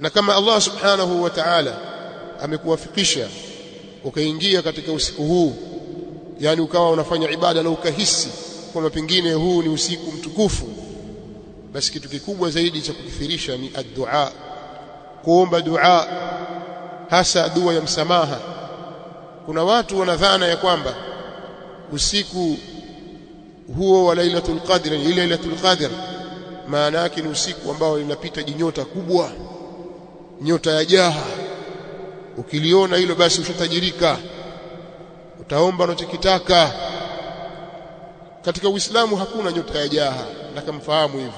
na kama Allah subhanahu wa ta'ala amekuwafikisha ukaingia katika usiku huu, yani ukawa unafanya ibada na ukahisi kwamba pengine huu ni usiku mtukufu, basi kitu kikubwa zaidi cha kukithirisha ni ad-du'a, kuomba dua, hasa dua ya msamaha. Kuna watu wanadhana ya kwamba usiku huo wa Lailatul Qadr, ile Lailatul Qadr maana yake ni usiku ambao linapita jinyota kubwa, nyota ya jaha. Ukiliona hilo basi ushatajirika, utaomba unachokitaka. Katika Uislamu hakuna nyota ya jaha, na kamfahamu hivyo.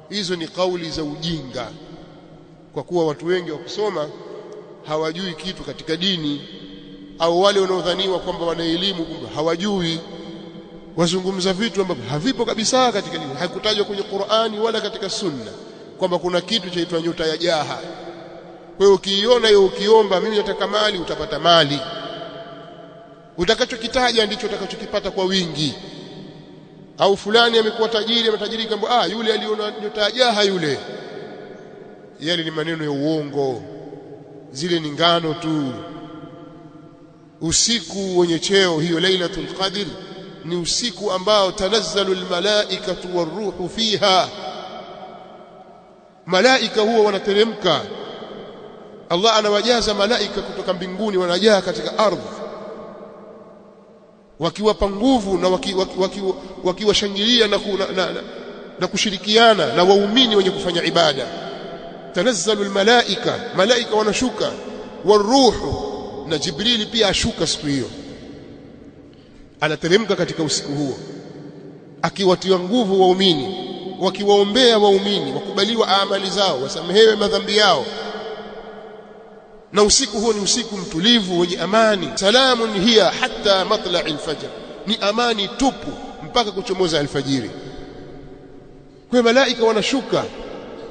Hizo ni kauli za ujinga, kwa kuwa watu wengi wa kusoma hawajui kitu katika dini, au wale wanaodhaniwa kwamba wana elimu kumbe hawajui, wazungumza vitu ambavyo havipo kabisa katika dini. Hakutajwa kwenye Qur'ani wala katika Sunna kwamba kuna kitu chaitwa nyota ya jaha. Kwa hiyo ukiiona hiyo, ukiomba mimi nataka mali, utapata mali. Utakachokitaja ndicho utakachokipata kwa wingi. Au fulani amekuwa tajiri, ametajirika, kwamba yule aliona nyota ya jaha yule. Yale ni maneno ya uongo, zile ni ngano tu. Usiku wenye cheo hiyo Lailatul Qadr ni usiku ambao tanazzalu almalaikatu waruhu fiha, malaika huwa wanateremka. Allah anawajaza malaika kutoka mbinguni, wanajaa katika ardhi, wakiwapa nguvu na wakiwashangilia na kushirikiana na waumini wenye kufanya ibada. Tanazzalu almalaika, malaika wanashuka, waruhu, na Jibrili pia ashuka siku hiyo, anateremka katika usiku huo akiwatia nguvu waumini, wakiwaombea waumini wakubaliwa amali zao, wasamehewe madhambi yao. Na usiku huo ni usiku mtulivu wenye amani. Salamun hiya hatta matla'il fajr, ni amani tupu mpaka kuchomoza alfajiri. Kwa malaika wanashuka,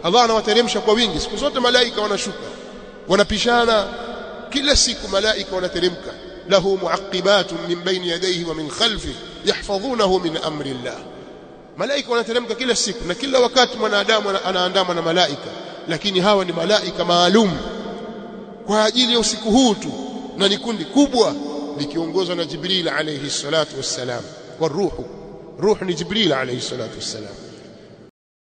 Allah anawateremsha kwa wingi. Siku zote malaika wanashuka, wanapishana. Kila siku malaika wanateremka. Lahu muaqibatun min bayni yadayhi wa min khalfihi yahfazunahu min amri Allah. Malaika wanateremka kila siku, na kila wakati mwanadamu anaandamwa na malaika, lakini hawa ni malaika maalum kwa ajili ya usiku huu tu, na ni kundi kubwa likiongozwa na Jibril alayhi salatu wassalam. Waruhu, ruhu ni Jibril alayhi salatu wassalam.